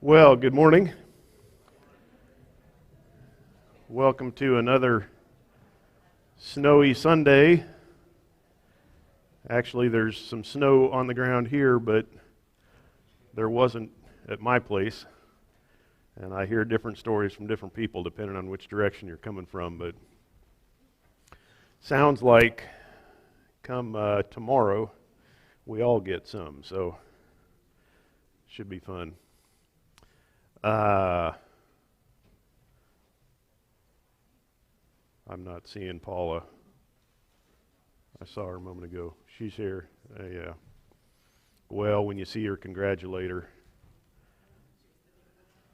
Well, good morning. Welcome to another snowy Sunday. Actually, there's some snow on the ground here, but there wasn't at my place. And I hear different stories from different people depending on which direction you're coming from. But sounds like come tomorrow, we all get some. So should be fun. I'm not seeing Paula. I saw her a moment ago. She's here. Yeah. Well, when you see her, congratulate her.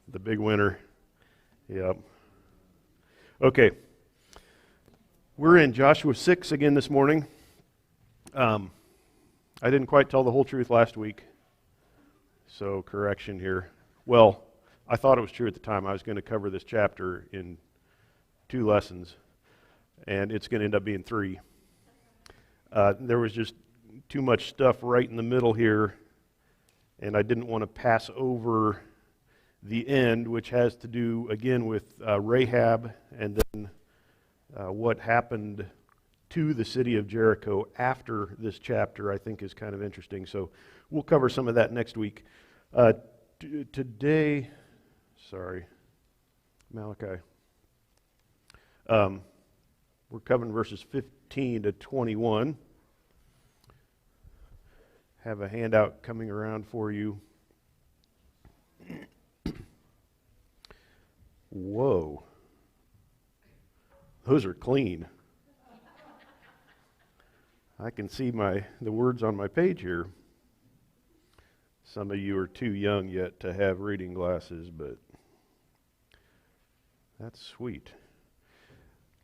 The big winner. Yep. Okay. We're in Joshua 6 again this morning. I didn't quite tell the whole truth last week, so correction here. Well, I thought it was true at the time. I was going to cover this chapter in 2 lessons, and it's going to end up being 3. There was just too much stuff right in the middle here, and I didn't want to pass over the end, which has to do, again, with Rahab, and then what happened to the city of Jericho after this chapter, I think, is kind of interesting. So we'll cover some of that next week. Today, Malachi. We're covering verses 15 to 21. Have a handout coming around for you. Whoa. Those are clean. I can see the words on my page here. Some of you are too young yet to have reading glasses, but that's sweet.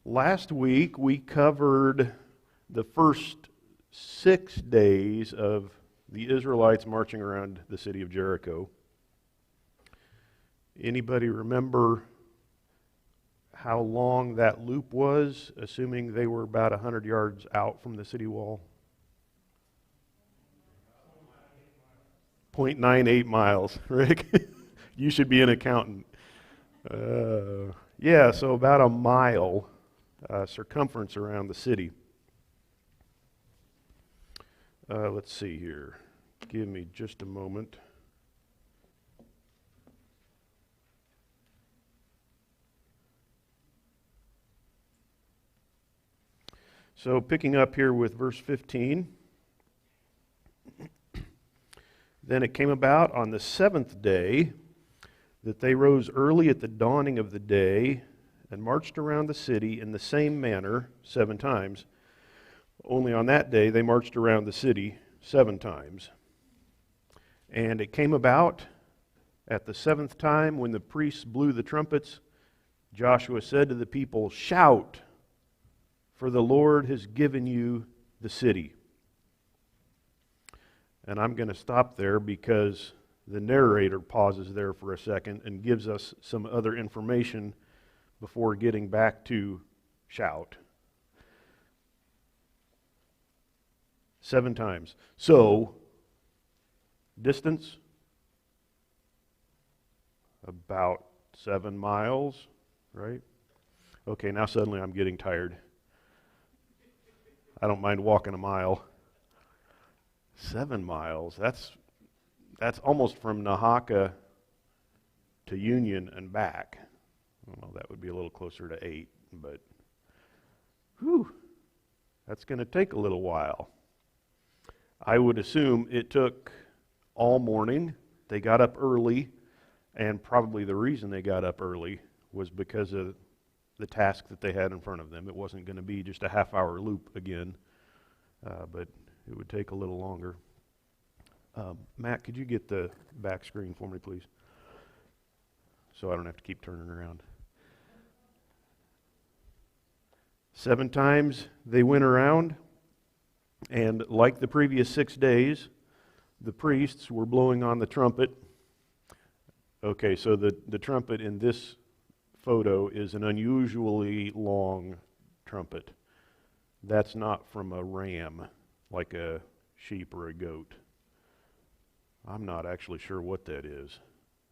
Last week we covered the first 6 days of the Israelites marching around the city of Jericho. Anybody remember how long that loop was, assuming they were about 100 yards out from the city wall? 0.98 miles, Rick. You should be an accountant. Yeah, so about a mile circumference around the city. Let's see here. Give me just a moment. So picking up here with verse 15. Then it came about on the 7th day that they rose early at the dawning of the day and marched around the city in the same manner 7 times. Only on that day they marched around the city 7 times. And it came about at the 7th time when the priests blew the trumpets, Joshua said to the people, "Shout, for the Lord has given you the city." And I'm going to stop there because the narrator pauses there for a second and gives us some other information before getting back to shout. 7 times. So, distance? About 7 miles, right? Okay, now suddenly I'm getting tired. I don't mind walking a mile. 7 miles, that's almost from Nahaka to Union and back. Well, that would be a little closer to 8, but that's going to take a little while. I would assume it took all morning. They got up early, and probably the reason they got up early was because of the task that they had in front of them. It wasn't going to be just a half-hour loop again, but it would take a little longer. Matt, could you get the back screen for me, please? So I don't have to keep turning around. 7 times they went around, and like the previous 6 days, the priests were blowing on the trumpet. Okay, so the trumpet in this photo is an unusually long trumpet. That's not from a ram, like a sheep or a goat. I'm not actually sure what that is.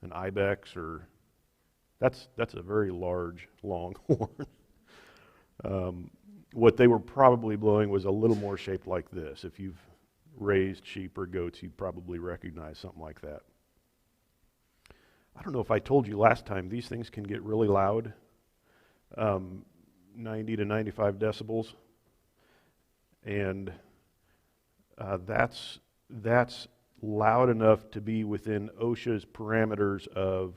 an ibex, or that's a very large, long horn. What they were probably blowing was a little more shaped like this. If you've raised sheep or goats, you'd probably recognize something like that. I don't know if I told you last time, these things can get really loud, 90 to 95 decibels, and that's loud enough to be within OSHA's parameters of,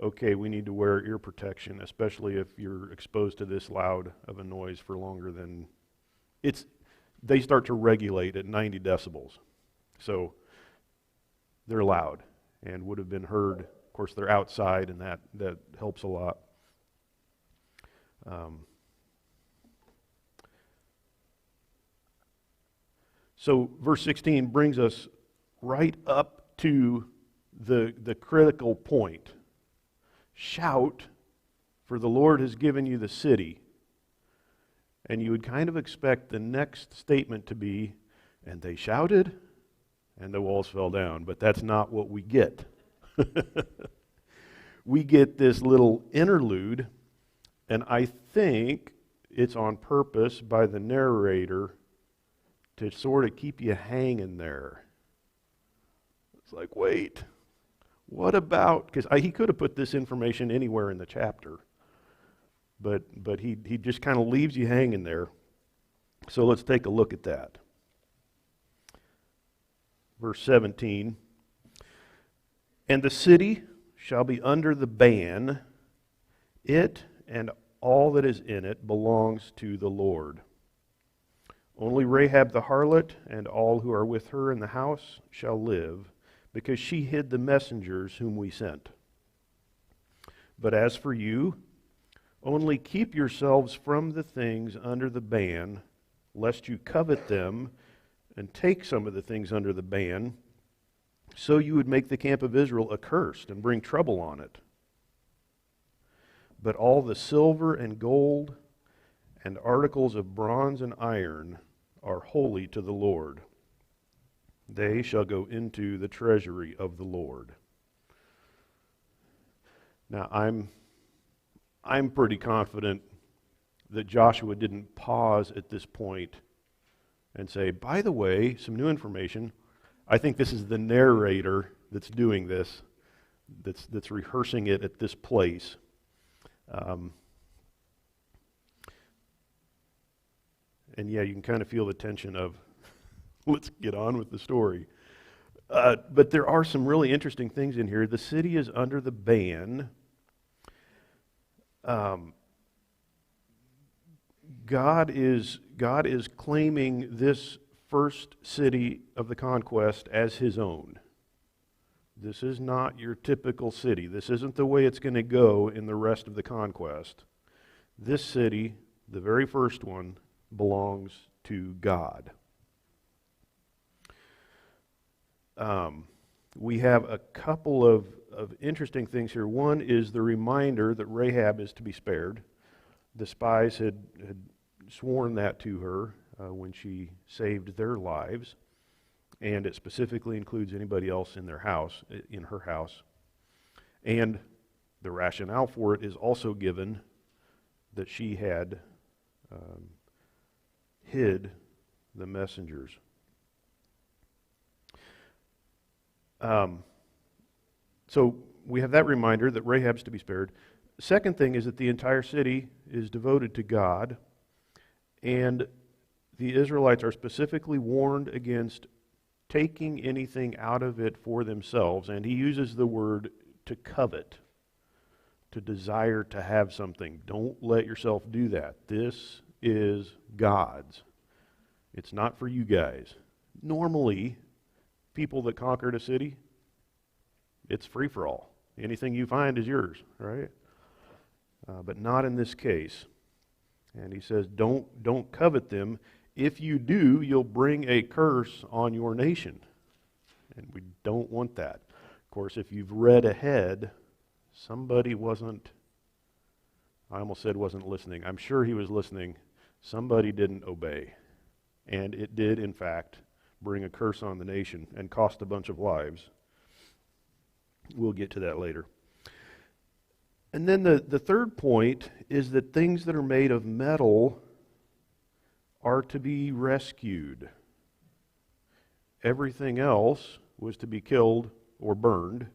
okay, we need to wear ear protection, especially if you're exposed to this loud of a noise for longer than they start to regulate at 90 decibels. So they're loud and would have been heard. Of course, they're outside, and that helps a lot. So verse 16 brings us right up to the critical point. Shout, for the Lord has given you the city. And you would kind of expect the next statement to be, and they shouted, and the walls fell down. But that's not what we get. We get this little interlude, and I think it's on purpose by the narrator to sort of keep you hanging there. It's like, wait, what about, because he could have put this information anywhere in the chapter, but he just kind of leaves you hanging there. So let's take a look at that. Verse 17, and the city shall be under the ban, it and all that is in it belongs to the Lord. Only Rahab the harlot and all who are with her in the house shall live, because she hid the messengers whom we sent. But as for you, only keep yourselves from the things under the ban, lest you covet them and take some of the things under the ban, so you would make the camp of Israel accursed and bring trouble on it. But all the silver and gold and articles of bronze and iron are holy to the Lord. They shall go into the treasury of the Lord. Now, I'm pretty confident that Joshua didn't pause at this point and say, by the way, some new information. I think this is the narrator that's doing this, that's rehearsing it at this place. And yeah, you can kind of feel the tension of, let's get on with the story. But there are some really interesting things in here. The city is under the ban. God is claiming this first city of the conquest as his own. This is not your typical city. This isn't the way it's going to go in the rest of the conquest. This city, the very first one, belongs to God. We have a couple of interesting things here. One is the reminder that Rahab is to be spared. The spies had sworn that to her when she saved their lives, and it specifically includes anybody else in their house, in her house. And the rationale for it is also given that she had hid the messengers. So we have that reminder that Rahab's to be spared. The second thing is that the entire city is devoted to God, and the Israelites are specifically warned against taking anything out of it for themselves, and he uses the word to covet, to desire to have something. Don't let yourself do that. This is God's. It's not for you guys. Normally, people that conquered a city, it's free for all. Anything you find is yours, right? But not in this case. And he says, don't covet them. If you do, you'll bring a curse on your nation. And we don't want that. Of course, if you've read ahead, somebody wasn't, I almost said wasn't listening. I'm sure he was listening. Somebody didn't obey. And it did, in fact, bring a curse on the nation and cost a bunch of lives. We'll get to that later. And then the third point is that things that are made of metal are to be rescued. Everything else was to be killed or burned.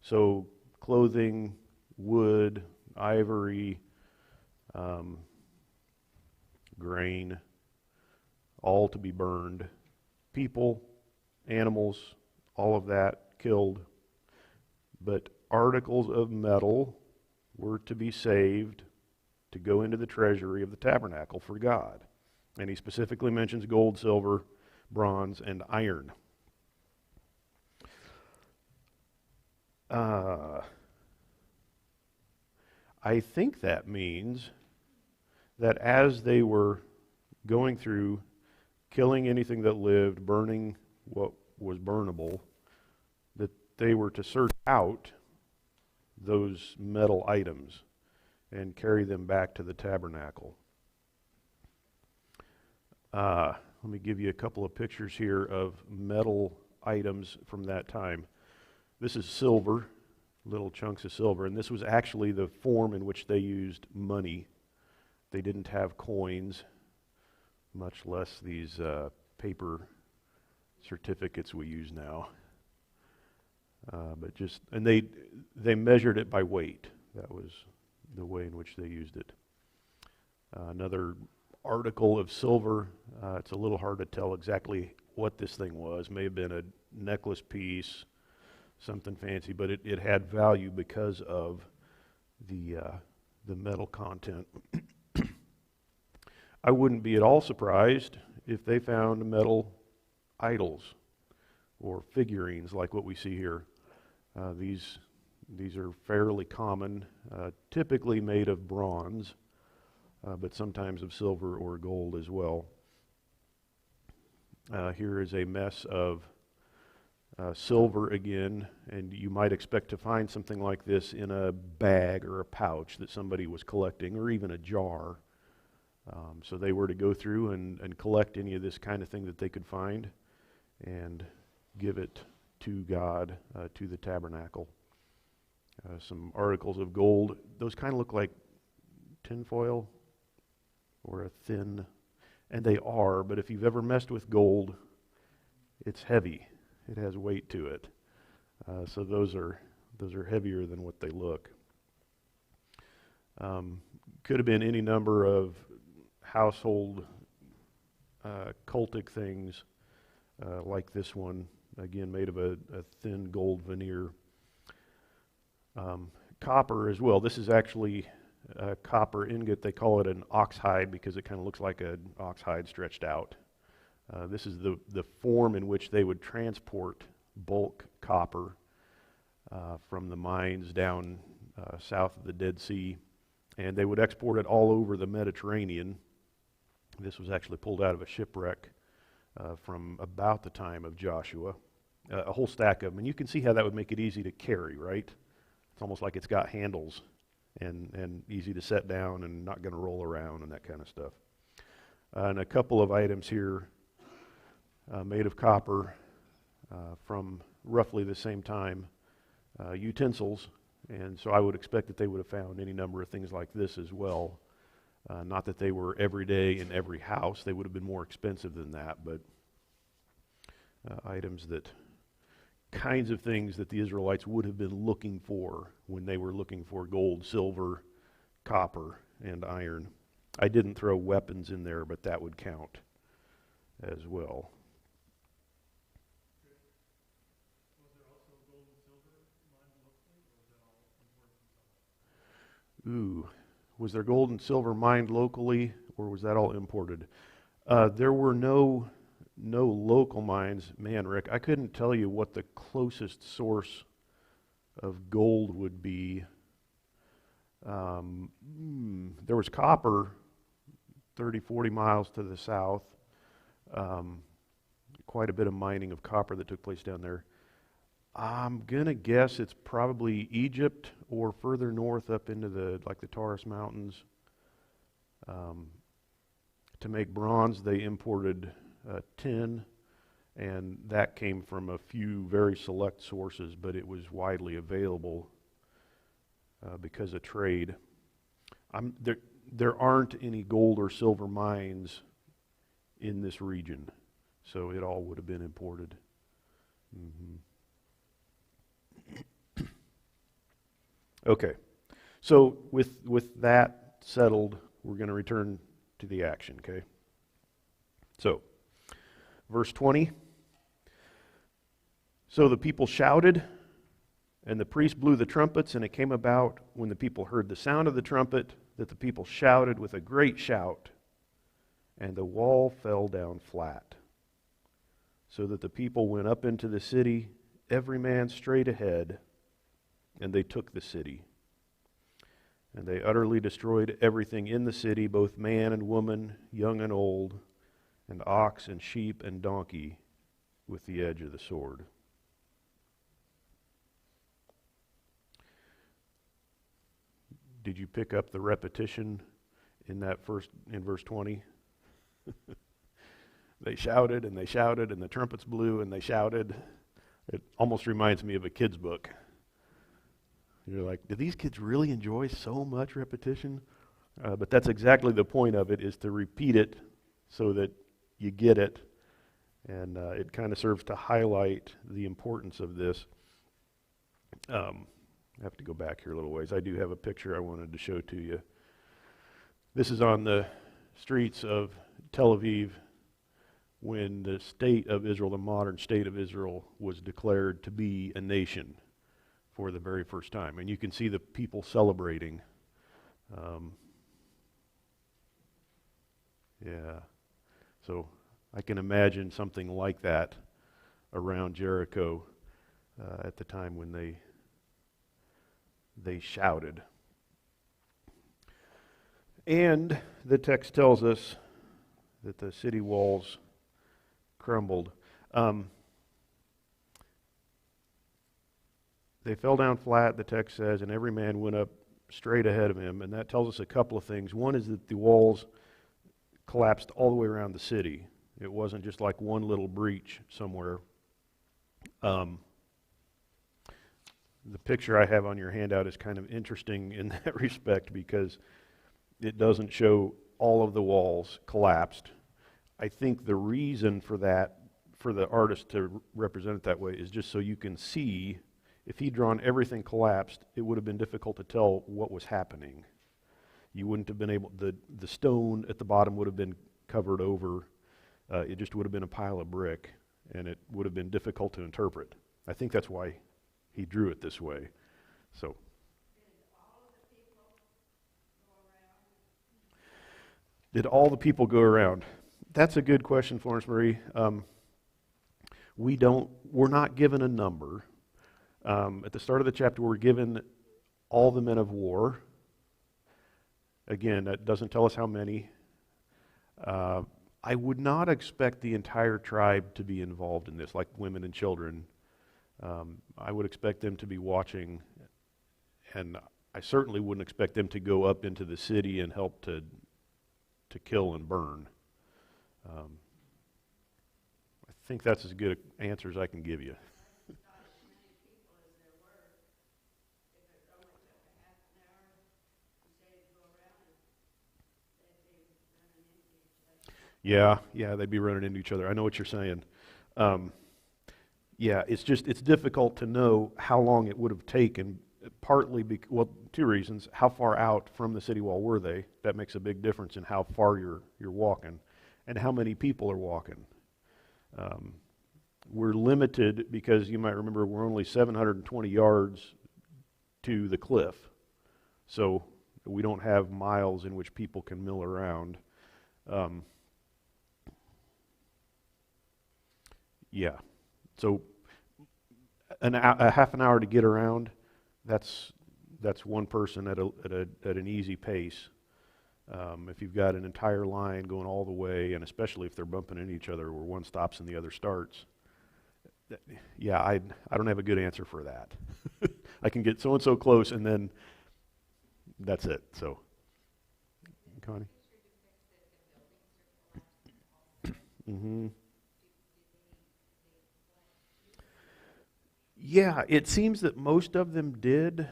So clothing, wood, ivory, grain, all to be burned. People, animals, all of that killed. But articles of metal were to be saved to go into the treasury of the tabernacle for God. And he specifically mentions gold, silver, bronze, and iron. I think that means that as they were going through killing anything that lived, burning what was burnable, that they were to search out those metal items and carry them back to the tabernacle. Let me give you a couple of pictures here of metal items from that time. This is silver, little chunks of silver, and this was actually the form in which they used money. They didn't have coins, much less these paper certificates we use now. And they measured it by weight. That was the way in which they used it. Another article of silver. It's a little hard to tell exactly what this thing was. May have been a necklace piece, something fancy, but it had value because of the metal content. I wouldn't be at all surprised if they found metal idols or figurines like what we see here. These are fairly common, typically made of bronze, but sometimes of silver or gold as well. Here is a mess of silver again, and you might expect to find something like this in a bag or a pouch that somebody was collecting, or even a jar. So they were to go through and collect any of this kind of thing that they could find and give it to God, to the tabernacle. Some articles of gold. Those kind of look like tinfoil or a thin, and they are, but if you've ever messed with gold, it's heavy. It has weight to it. So those are heavier than what they look. Could have been any number of household cultic things like this one, again made of a thin gold veneer. Copper as well. This is actually a copper ingot. They call it an oxhide because it kind of looks like an oxhide stretched out. This is the form in which they would transport bulk copper from the mines down south of the Dead Sea, and they would export it all over the Mediterranean. This was actually pulled out of a shipwreck from about the time of Joshua. A whole stack of them, and you can see how that would make it easy to carry, right? It's almost like it's got handles and easy to set down and not going to roll around and that kind of stuff. And a couple of items here made of copper from roughly the same time, utensils, and so I would expect that they would have found any number of things like this as well. Not that they were every day in every house. They would have been more expensive than that, but items that kinds of things that the Israelites would have been looking for when they were looking for gold, silver, copper, and iron. I didn't throw weapons in there, but that would count as well. Was there also gold and silver mined locally, or was that all imported? Ooh, was there gold and silver mined locally, or was that all imported? There were no local mines. Man, Rick, I couldn't tell you what the closest source of gold would be. There was copper 30, 40 miles to the south. Quite a bit of mining of copper that took place down there. I'm gonna guess it's probably Egypt or further north up into the Taurus Mountains. To make bronze, they imported tin And that came from a few very select sources, but it was widely available because of trade. There aren't any gold or silver mines in this region, so it all would have been imported. Okay, so with that settled, we're going to return to the action, okay? So, verse 20. So the people shouted, and the priest blew the trumpets, and it came about when the people heard the sound of the trumpet that the people shouted with a great shout, and the wall fell down flat, so that the people went up into the city, every man straight ahead, and they took the city. And they utterly destroyed everything in the city, both man and woman, young and old, and ox and sheep and donkey, with the edge of the sword. Did you pick up the repetition in verse 20? They shouted and they shouted, and the trumpets blew and they shouted. It almost reminds me of a kid's book. You're like, do these kids really enjoy so much repetition? But that's exactly the point of it, is to repeat it so that you get it. And it kind of serves to highlight the importance of this. I have to go back here a little ways. I do have a picture I wanted to show to you. This is on the streets of Tel Aviv when the state of Israel, the modern state of Israel, was declared to be a nation for the very first time. And you can see the people celebrating. Yeah. So I can imagine something like that around Jericho at the time when they shouted. And the text tells us that the city walls crumbled. They fell down flat, the text says, and every man went up straight ahead of him. And that tells us a couple of things. One is that the walls collapsed all the way around the city. It wasn't just like one little breach somewhere. The picture I have on your handout is kind of interesting in that respect because it doesn't show all of the walls collapsed. I think the reason for that, for the artist to represent it that way, is just so you can see, if he'd drawn everything collapsed, it would have been difficult to tell what was happening. You wouldn't have been able, the stone at the bottom would have been covered over. It just would have been a pile of brick, and it would have been difficult to interpret. I think that's why he drew it this way. So. Did all the people go around? That's a good question, Florence Marie. We're not given a number. At the start of the chapter, we're given all the men of war. Again, that doesn't tell us how many. I would not expect the entire tribe to be involved in this, like women and children. I would expect them to be watching, and I certainly wouldn't expect them to go up into the city and help to kill and burn. I think that's as good an answer as I can give you. Yeah, they'd be running into each other. I know what you're saying. Yeah, it's difficult to know how long it would have taken, partly two reasons. How far out from the city wall were they? That makes a big difference in how far you're walking, and how many people are walking. We're limited because you might remember we're only 720 yards to the cliff, so we don't have miles in which people can mill around. Yeah, so a half an hour to get around. That's one person at an easy pace. If you've got an entire line going all the way, and especially if they're bumping into each other where one stops and the other starts, I don't have a good answer for that. I can get so and so close, and then that's it. So, Connie. Mm-hmm. Yeah, it seems that most of them did.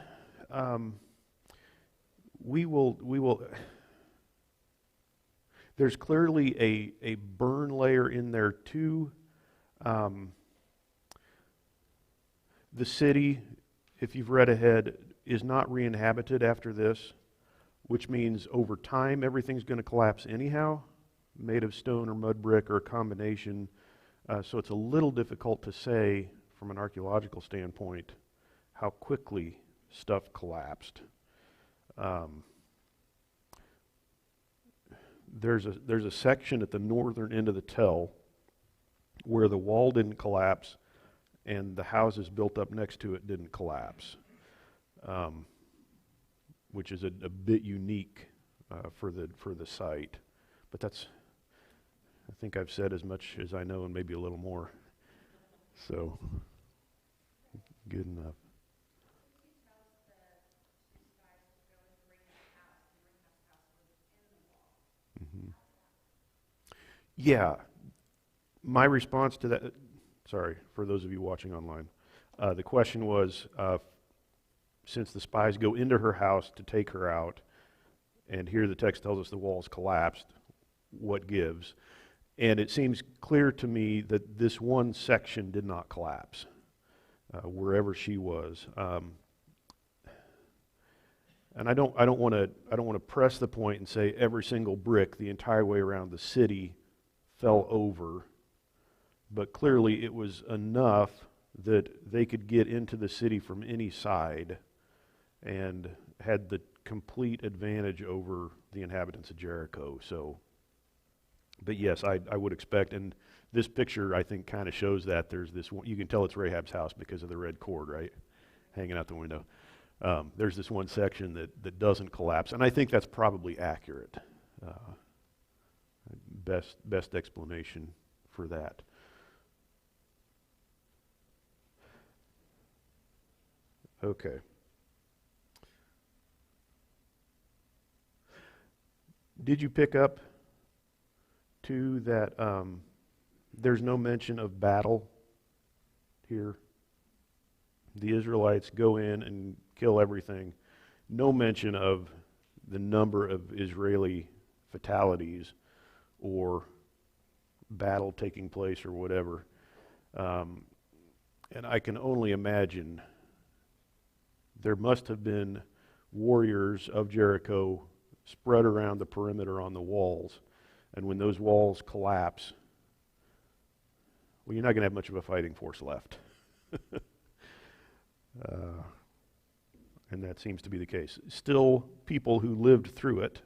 Um, we will. There's clearly a burn layer in there too. Um, the city, if you've read ahead, is not re-inhabited after this, which means over time everything's going to collapse anyhow, made of stone or mud brick or a combination. So it's a little difficult to say from an archaeological standpoint how quickly stuff collapsed. Um, there's a section at the northern end of the tell where the wall didn't collapse and the houses built up next to it didn't collapse, which is a bit unique for the site. But I think I've said as much as I know and maybe a little more. So, good enough. Mm-hmm. Yeah, my response to that, sorry, for those of you watching online, the question was, since the spies go into her house to take her out, and here the text tells us the walls collapsed, what gives? And it seems clear to me that this one section did not collapse, wherever she was. And I don't want to press the point and say every single brick the entire way around the city fell over, but clearly it was enough that they could get into the city from any side and had the complete advantage over the inhabitants of Jericho. So, but yes, I would expect, and this picture I think kind of shows that there's this one, you can tell it's Rahab's house because of the red cord, right, hanging out the window. There's this one section that doesn't collapse, and I think that's probably accurate. Best explanation for that. Okay. Did you pick up too that there's no mention of battle here? The Israelites go in and kill everything. No mention of the number of Israeli fatalities or battle taking place or whatever. And I can only imagine there must have been warriors of Jericho spread around the perimeter on the walls. And when those walls collapse, well, you're not going to have much of a fighting force left. And that seems to be the case. Still, people who lived through it.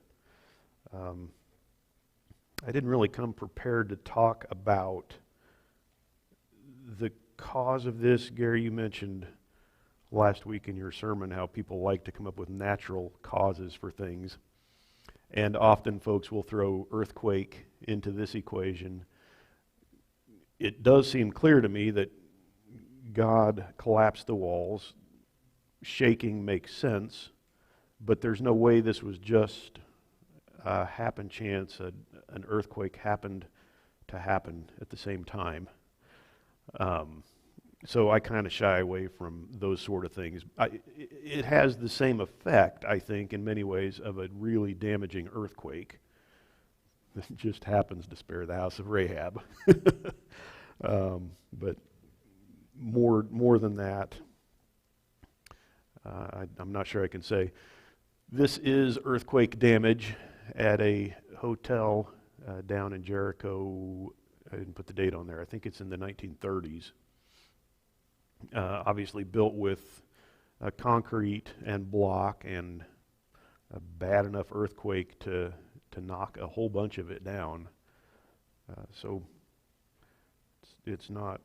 I didn't really come prepared to talk about the cause of this. Gary, you mentioned last week in your sermon how people like to come up with natural causes for things. And often folks will throw earthquake into this equation. It does seem clear to me that God collapsed the walls. Shaking makes sense, but there's no way this was just happen chance. An earthquake happened to happen at the same time. So I kind of shy away from those sort of things. It has the same effect, I think, in many ways, of a really damaging earthquake that just happens to spare the house of Rahab. But more than that, I'm not sure I can say. This is earthquake damage at a hotel down in Jericho. I didn't put the date on there. I think it's in the 1930s. Obviously built with concrete and block, and a bad enough earthquake to knock a whole bunch of it down. So it's not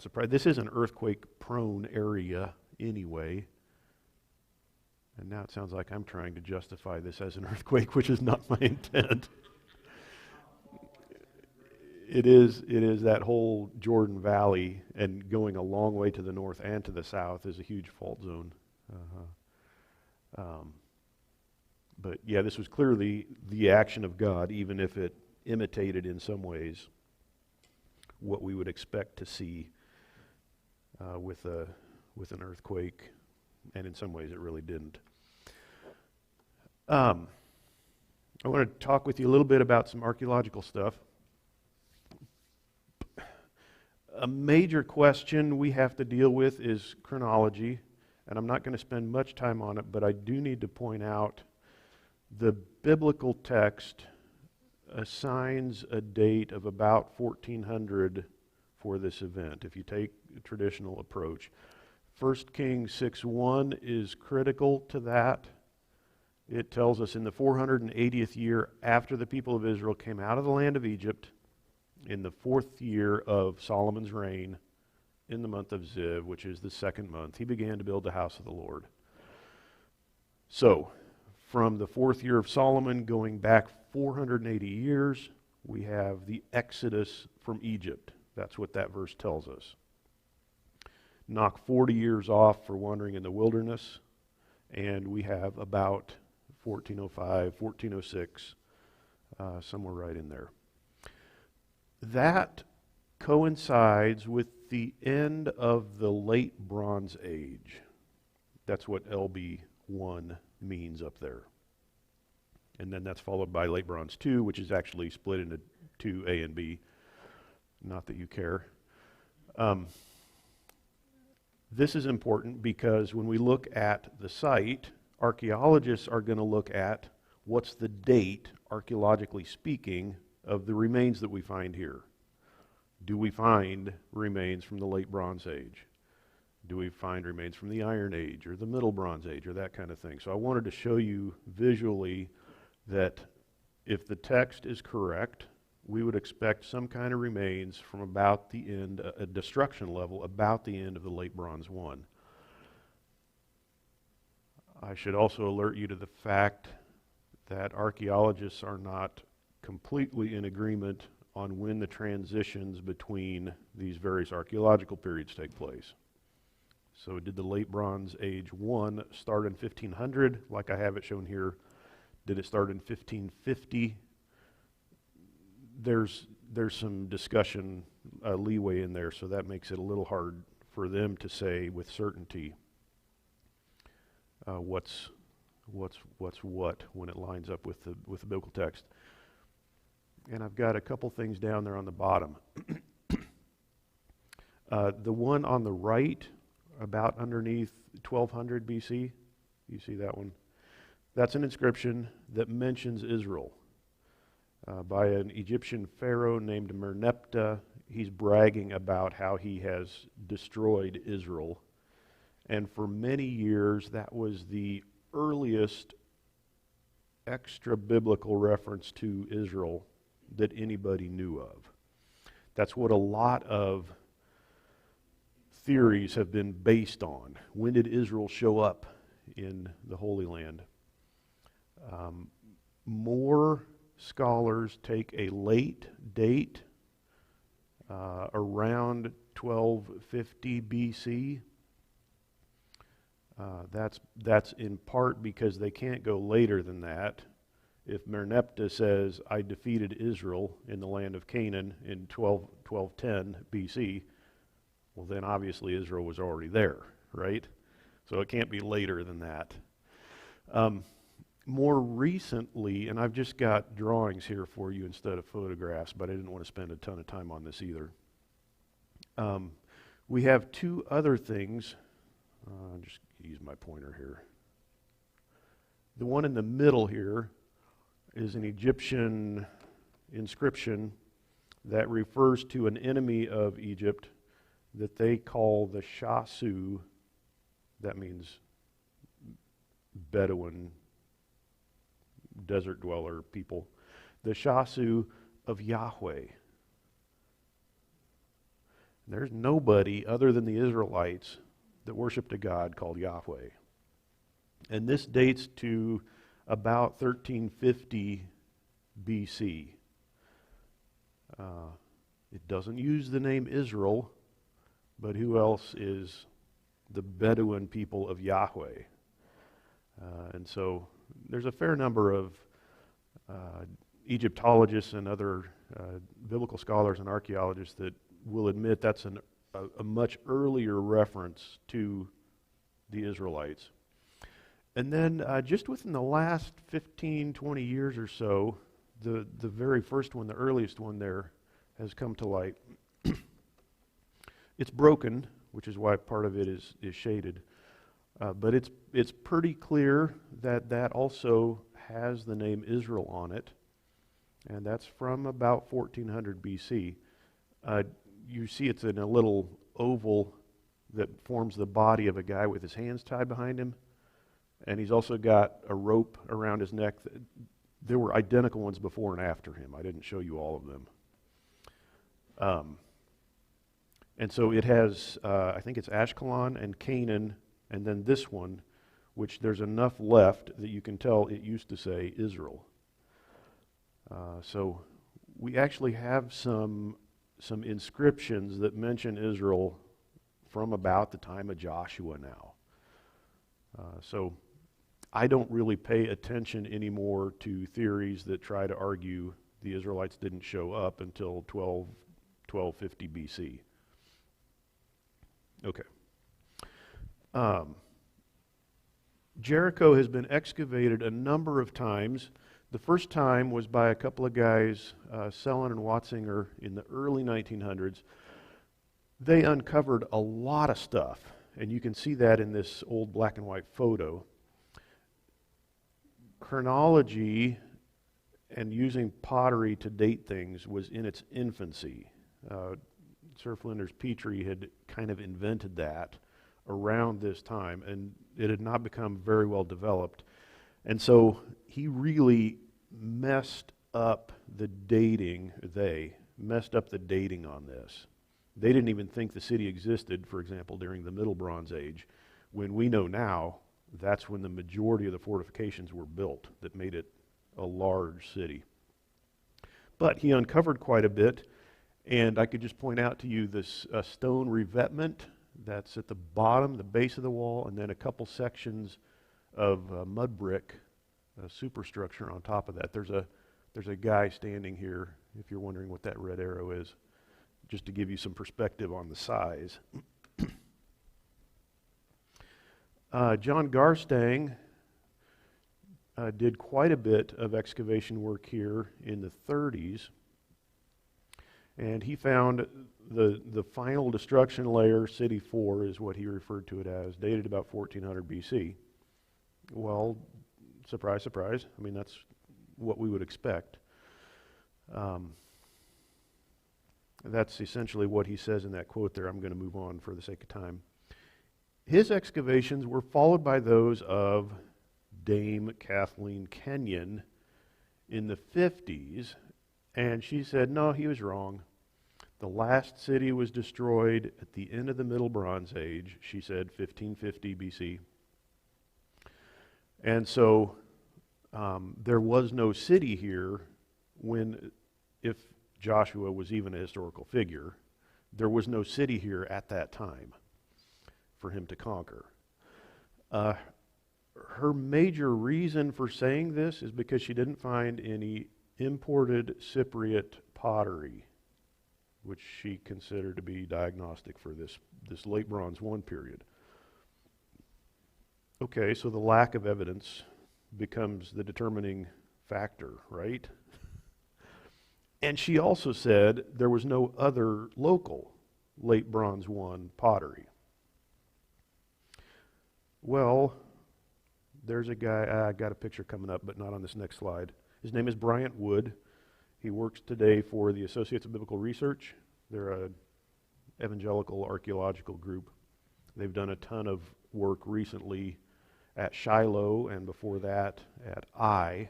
surprising. This is an earthquake-prone area anyway. And now it sounds like I'm trying to justify this as an earthquake, which is not my intent. It is that whole Jordan Valley, and going a long way to the north and to the south is a huge fault zone. But yeah, this was clearly the action of God, even if it imitated in some ways what we would expect to see with an earthquake, and in some ways it really didn't. I want to talk with you a little bit about some archaeological stuff. A major question we have to deal with is chronology, and I'm not going to spend much time on it, but I do need to point out the biblical text assigns a date of about 1400 for this event, if you take a traditional approach. 1 Kings 6:1 is critical to that. It tells us in the 480th year after the people of Israel came out of the land of Egypt, in the 4th year of Solomon's reign, in the month of Ziv, which is the 2nd month, he began to build the house of the Lord. So, from the 4th year of Solomon going back 480 years, we have the Exodus from Egypt. That's what that verse tells us. Knock 40 years off for wandering in the wilderness, and we have about 1405, 1406, somewhere right in there. That coincides with the end of the late Bronze Age. That's what LB1 means up there. And then that's followed by late Bronze 2, which is actually split into 2A and B. Not that you care. This is important because when we look at the site, archaeologists are going to look at what's the date, archaeologically speaking, of the remains that we find here. Do we find remains from the late Bronze Age? Do we find remains from the Iron Age or the Middle Bronze Age or that kind of thing? So I wanted to show you visually that if the text is correct, we would expect some kind of remains from about the end, a destruction level, about the end of the late Bronze 1. I should also alert you to the fact that archaeologists are not completely in agreement on when the transitions between these various archaeological periods take place. So did the late Bronze Age 1 start in 1500, like I have it shown here? Did it start in 1550? There's some discussion leeway in there, so that makes it a little hard for them to say with certainty what's what when it lines up with the biblical text. And I've got a couple things down there on the bottom. The one on the right, about underneath 1200 BC, you see that one? That's an inscription that mentions Israel by an Egyptian pharaoh named Merneptah. He's bragging about how he has destroyed Israel. And for many years, that was the earliest extra-biblical reference to Israel that anybody knew of. That's what a lot of theories have been based on. When did Israel show up in the Holy Land? More scholars take a late date, around 1250 BC. That's in part because they can't go later than that. If Merneptah says, I defeated Israel in the land of Canaan in 1210 BC, well then obviously Israel was already there, right? So it can't be later than that. More recently, and I've just got drawings here for you instead of photographs, but I didn't want to spend a ton of time on this either. We have two other things. I'll just use my pointer here. The one in the middle here is an Egyptian inscription that refers to an enemy of Egypt that they call the Shasu. That means Bedouin, desert dweller people. The Shasu of Yahweh. There's nobody other than the Israelites that worshiped a god called Yahweh. And this dates to about 1350 BC. It doesn't use the name Israel, but who else is the Bedouin people of Yahweh? And so there's a fair number of Egyptologists and other biblical scholars and archaeologists that will admit that's an a much earlier reference to the Israelites. And then just within the last 15, 20 years or so, the very first one, the earliest one there, has come to light. It's broken, which is why part of it is shaded. But it's pretty clear that that also has the name Israel on it. And that's from about 1400 BC. You see it's in a little oval that forms the body of a guy with his hands tied behind him. And he's also got a rope around his neck. There were identical ones before and after him. I didn't show you all of them. And so it has, I think it's Ashkelon and Canaan, and then this one, which there's enough left that you can tell it used to say Israel. So we actually have some inscriptions that mention Israel from about the time of Joshua now. So I don't really pay attention anymore to theories that try to argue the Israelites didn't show up until 1250 BC. Okay. Jericho has been excavated a number of times. The first time was by a couple of guys, Sellen and Watzinger, in the early 1900s. They uncovered a lot of stuff, and you can see that in this old black and white photo. Chronology and using pottery to date things was in its infancy. Sir Flinders Petrie had kind of invented that around this time, and it had not become very well developed. And so he really messed up the dating, they messed up the dating on this. They didn't even think the city existed, for example, during the Middle Bronze Age, when we know now that's when the majority of the fortifications were built that made it a large city. But he uncovered quite a bit, and I could just point out to you this stone revetment that's at the bottom, the base of the wall, and then a couple sections of mud brick superstructure on top of that. There's a guy standing here, if you're wondering what that red arrow is, just to give you some perspective on the size. John Garstang did quite a bit of excavation work here in the 30s, and he found the final destruction layer, City 4 is what he referred to it as, dated about 1400 BC. Well, surprise, surprise. I mean, that's what we would expect. That's essentially what he says in that quote there. I'm going to move on for the sake of time. His excavations were followed by those of Dame Kathleen Kenyon in the 50s, and she said, no, he was wrong. The last city was destroyed at the end of the Middle Bronze Age, she said, 1550 BC. And so there was no city here if Joshua was even a historical figure, there was no city here at that time for him to conquer. Her major reason for saying this is because she didn't find any imported Cypriot pottery, which she considered to be diagnostic for this late Bronze I period. Okay, so the lack of evidence becomes the determining factor, right? And she also said there was no other local late Bronze I pottery. Well, there's a guy, I got a picture coming up, but not on this next slide. His name is Bryant Wood. He works today for the Associates of Biblical Research. They're an evangelical archaeological group. They've done a ton of work recently at Shiloh and before that at Ai.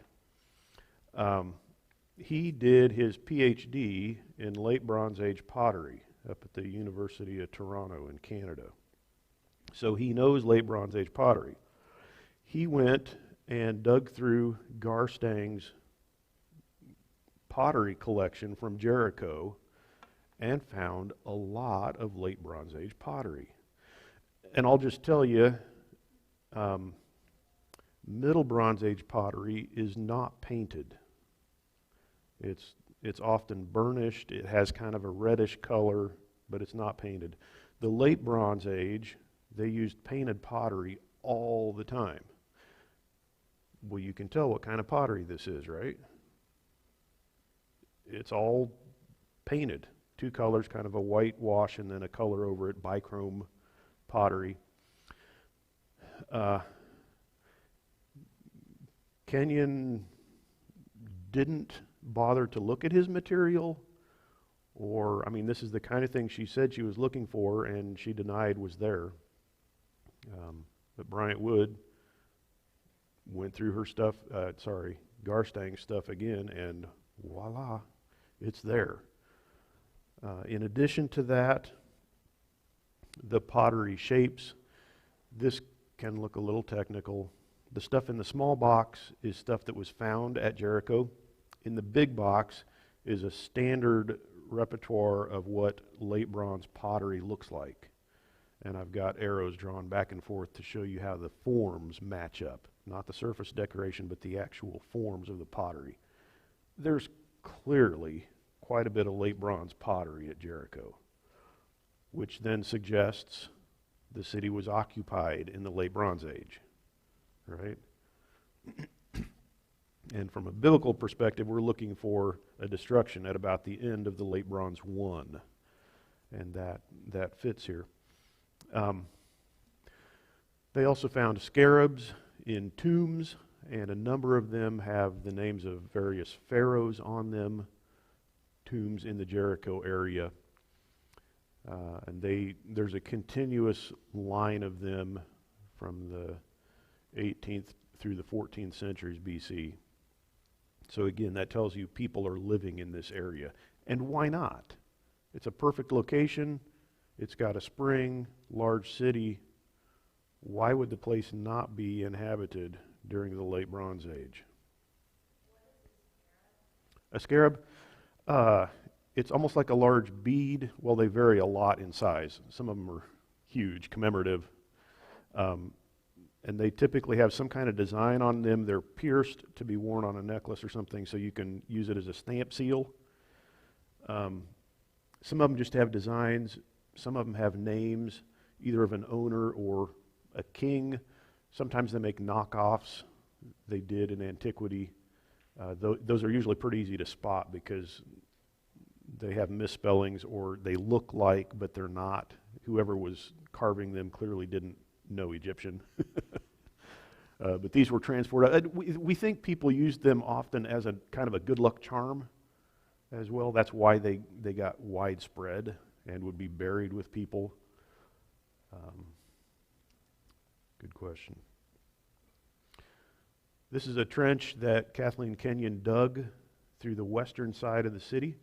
He did his PhD in late Bronze Age pottery up at the University of Toronto in Canada. So he knows late Bronze Age pottery. He went and dug through Garstang's pottery collection from Jericho and found a lot of late Bronze Age pottery. And I'll just tell you, Middle Bronze Age pottery is not painted. It's often burnished. It has kind of a reddish color. but it's not painted. The late Bronze Age, they used painted pottery all the time. Well, you can tell what kind of pottery this is, right? It's all painted. Two colors, kind of a white wash and then a color over it, bichrome pottery. Kenyon didn't bother to look at his material, or, I mean, this is the kind of thing she said she was looking for and she denied was there. But Bryant Wood went through her stuff, Garstang's stuff again, and voila, it's there. In addition to that, the pottery shapes, this can look a little technical. The stuff in the small box is stuff that was found at Jericho. In the big box is a standard repertoire of what late bronze pottery looks like. And I've got arrows drawn back and forth to show you how the forms match up. Not the surface decoration, but the actual forms of the pottery. There's clearly quite a bit of late bronze pottery at Jericho, which then suggests the city was occupied in the late Bronze Age, right? And from a biblical perspective, we're looking for a destruction at about the end of the late Bronze 1, and that fits here. They also found scarabs in tombs, and a number of them have the names of various pharaohs on them, tombs in the Jericho area. And there's a continuous line of them from the 18th through the 14th centuries BC. So again, that tells you people are living in this area. And why not? It's a perfect location. It's got a spring, large city. Why would the place not be inhabited during the late Bronze Age? A scarab? It's almost like a large bead. Well, they vary a lot in size. Some of them are huge, commemorative. And they typically have some kind of design on them. They're pierced to be worn on a necklace or something, so you can use it as a stamp seal. Some of them just have designs. Some of them have names, either of an owner or a king. Sometimes they make knockoffs. They did in antiquity. Those are usually pretty easy to spot because they have misspellings or they look like, but they're not. Whoever was carving them clearly didn't know Egyptian. But these were transported. We think people used them often as a kind of a good luck charm as well. That's why they got widespread and would be buried with people. Good question. This is a trench that Kathleen Kenyon dug through the western side of the city.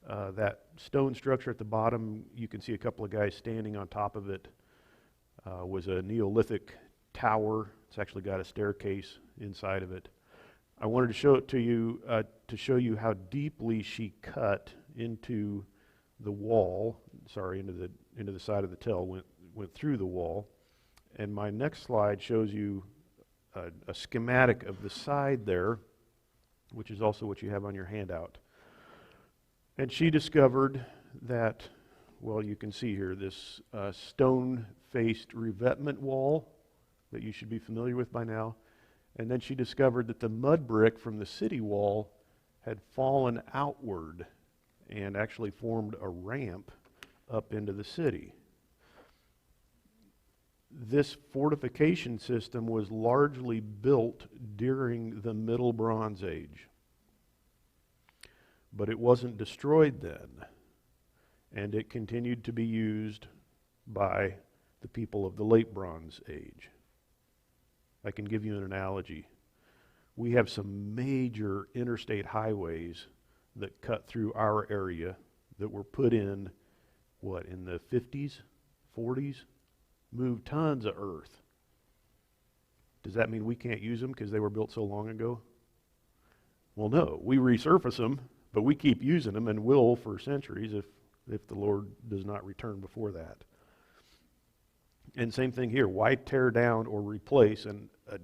That stone structure at the bottom, you can see a couple of guys standing on top of it, was a Neolithic tower. It's actually got a staircase inside of it. I wanted to show it to you to show you how deeply she cut into the wall. Into the side of the tell, went through the wall. And my next slide shows you a schematic of the side there, which is also what you have on your handout. And she discovered that, well, you can see here, this stone-faced revetment wall that you should be familiar with by now. And then she discovered that the mud brick from the city wall had fallen outward and actually formed a ramp up into the city. This fortification system was largely built during the Middle Bronze Age. But it wasn't destroyed then, and it continued to be used by the people of the Late Bronze Age. I can give you an analogy. We have some major interstate highways that cut through our area that were put in, in the 50s, 40s? Moved tons of earth. Does that mean we can't use them because they were built so long ago? Well, no. We resurface them, but we keep using them and will for centuries if the Lord does not return before that. And same thing here. Why tear down or replace a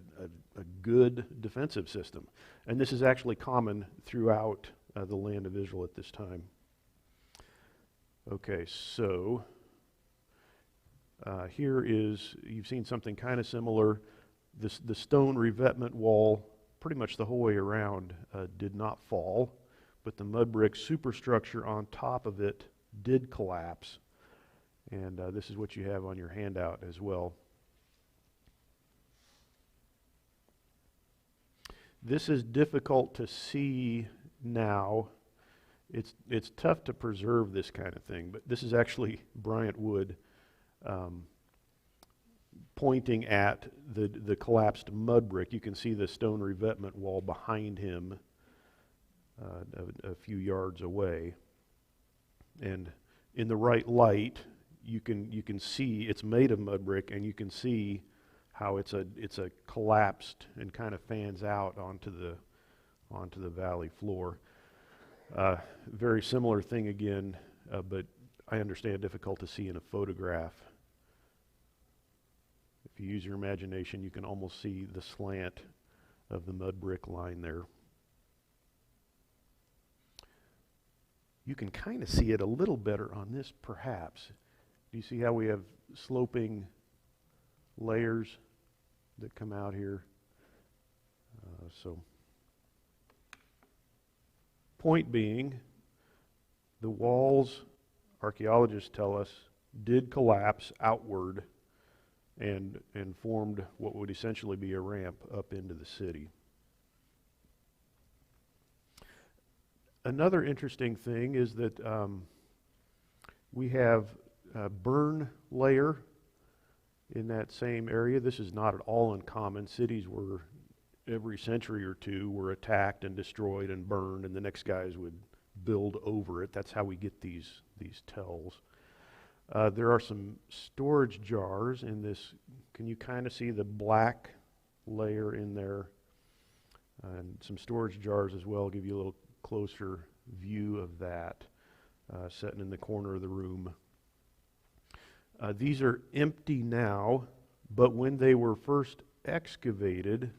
good defensive system? And this is actually common throughout the land of Israel at this time. Okay, so here is, you've seen something kind of similar. The stone revetment wall, pretty much the whole way around, did not fall, but the mud brick superstructure on top of it did collapse. And this is what you have on your handout as well. This is difficult to see now. It's tough to preserve this kind of thing, but this is actually Bryant Wood pointing at the collapsed mud brick. You can see the stone revetment wall behind him a few yards away. And in the right light, you can see it's made of mud brick, and you can see how it's a collapsed and kind of fans out onto the valley floor. Very similar thing again, but I understand difficult to see in a photograph. If you use your imagination, you can almost see the slant of the mud brick line there. You can kind of see it a little better on this, perhaps. Do you see how we have sloping layers that come out here? Point being, the walls, archaeologists tell us, did collapse outward and formed what would essentially be a ramp up into the city. Another interesting thing is that we have a burn layer in that same area. This is not at all uncommon. Cities were, every century or two, were attacked and destroyed and burned, and the next guys would build over it. That's how we get these tells. There are some storage jars in this. Can you kind of see the black layer in there? And some storage jars as well. I'll give you a little closer view of that, sitting in the corner of the room. These are empty now, but when they were first excavated,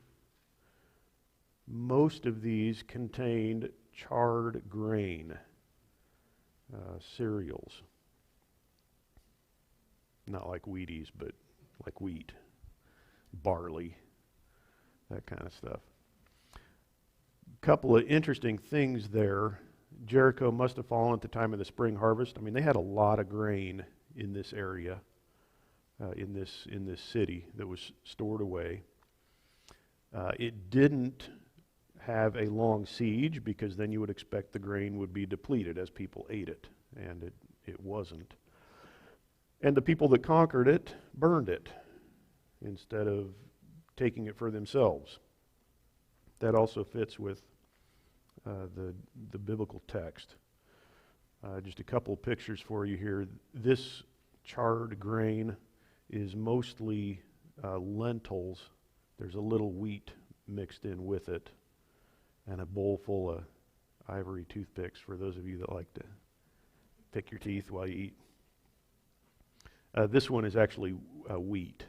most of these contained charred grain, cereals. Not like Wheaties, but like wheat, barley, that kind of stuff. Couple of interesting things there. Jericho must have fallen at the time of the spring harvest. I mean, they had a lot of grain in this area, in this city that was stored away. It didn't have a long siege, because then you would expect the grain would be depleted as people ate it, and it wasn't. And the people that conquered it burned it instead of taking it for themselves. That also fits with the biblical text. Just a couple of pictures for you here. This charred grain is mostly lentils. There's a little wheat mixed in with it, and a bowl full of ivory toothpicks for those of you that like to pick your teeth while you eat. This one is actually wheat,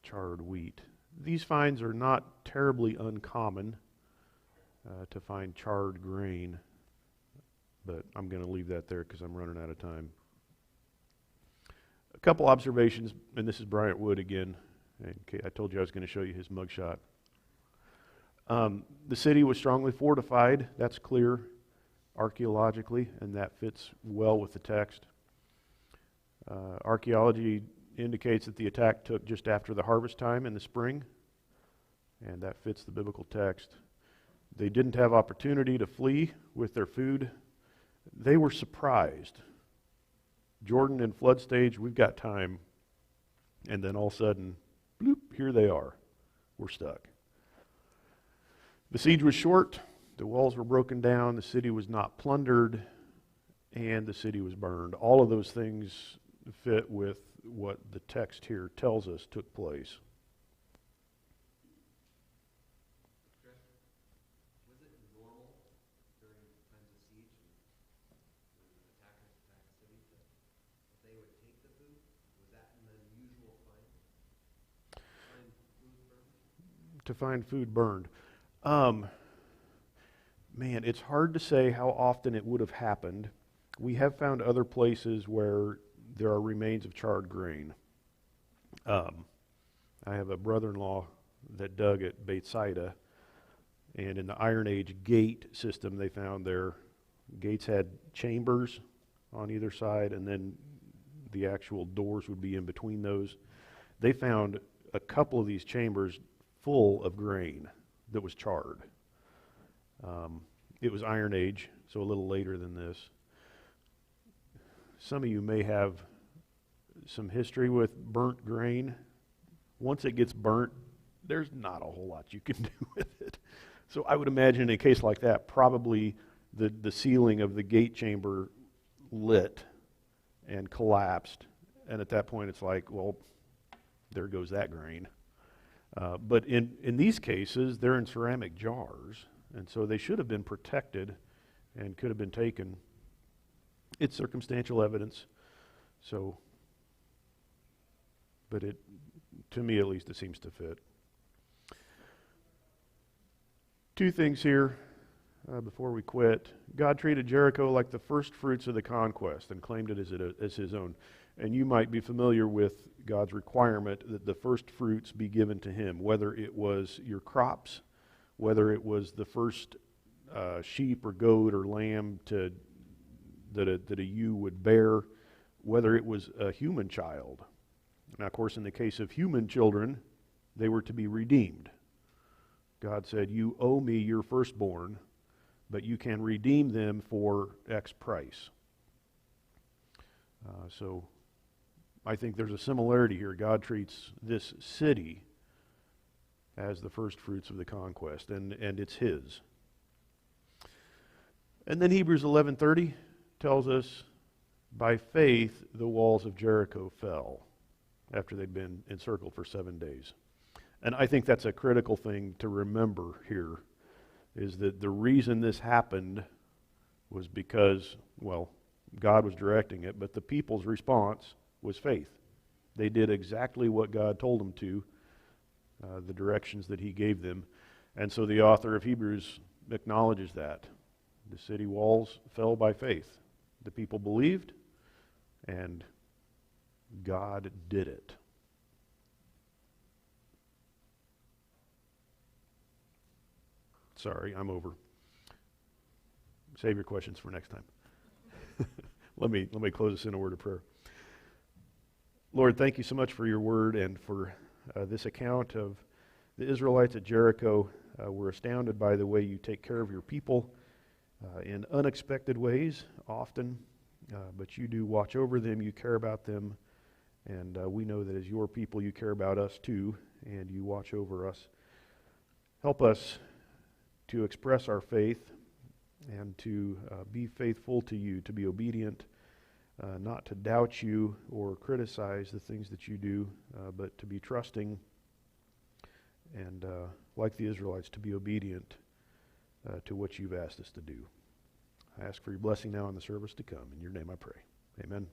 charred wheat. These finds are not terribly uncommon to find charred grain, but I'm going to leave that there because I'm running out of time. A couple observations, and this is Bryant Wood again. Okay, I told you I was going to show you his mugshot. The city was strongly fortified. That's clear archaeologically, and that fits well with the text. Archaeology indicates that the attack took just after the harvest time in the spring, and that fits the biblical text. They didn't have opportunity to flee with their food. They were surprised. Jordan in flood stage, we've got time, and then all of a sudden, bloop, here they are. We're stuck. The siege was short. The walls were broken down. The city was not plundered, and the city was burned. All of those things fit with what the text here tells us took place. Kris, was it normal during times of siege and when attackers attacked the city that they would take the food? Was that an unusual find? Find food burned? To find food burned. Man, it's hard to say how often it would have happened. We have found other places where there are remains of charred grain. I have a brother-in-law that dug at Bethsaida, and in the Iron Age gate system they found their gates had chambers on either side, and then the actual doors would be in between those. They found a couple of these chambers full of grain that was charred. It was Iron Age, so a little later than this. Some of you may have some history with burnt grain. Once it gets burnt, there's not a whole lot you can do with it. So I would imagine in a case like that, probably the ceiling of the gate chamber lit and collapsed. And at that point, it's like, well, there goes that grain. But in these cases, they're in ceramic jars, and so they should have been protected and could have been taken. It's circumstantial evidence, so, but it, to me at least, it seems to fit. Two things here before we quit. God treated Jericho like the first fruits of the conquest and claimed it as his own. And you might be familiar with God's requirement that the first fruits be given to him, whether it was your crops, whether it was the first sheep or goat or lamb that a ewe would bear, whether it was a human child. Now, of course, in the case of human children, they were to be redeemed. God said, you owe me your firstborn, but you can redeem them for X price. So I think there's a similarity here. God treats this city as the first fruits of the conquest, and it's his. And then Hebrews 11:30 tells us, by faith the walls of Jericho fell after they'd been encircled for 7 days. And I think that's a critical thing to remember here, is that the reason this happened was because, well, God was directing it, but the people's response was faith. They did exactly what God told them to, the directions that he gave them. And so the author of Hebrews acknowledges that. The city walls fell by faith. The people believed, and God did it. Sorry, I'm over. Save your questions for next time. Let me close this in a word of prayer. Lord, thank you so much for your word and for this account of the Israelites at Jericho. We're astounded by the way you take care of your people in unexpected ways often, but you do watch over them, you care about them, and we know that as your people you care about us too, and you watch over us. Help us to express our faith and to be faithful to you, to be obedient, not to doubt you or criticize the things that you do, but to be trusting and, like the Israelites, to be obedient to what you've asked us to do. I ask for your blessing now on the service to come. In your name I pray. Amen.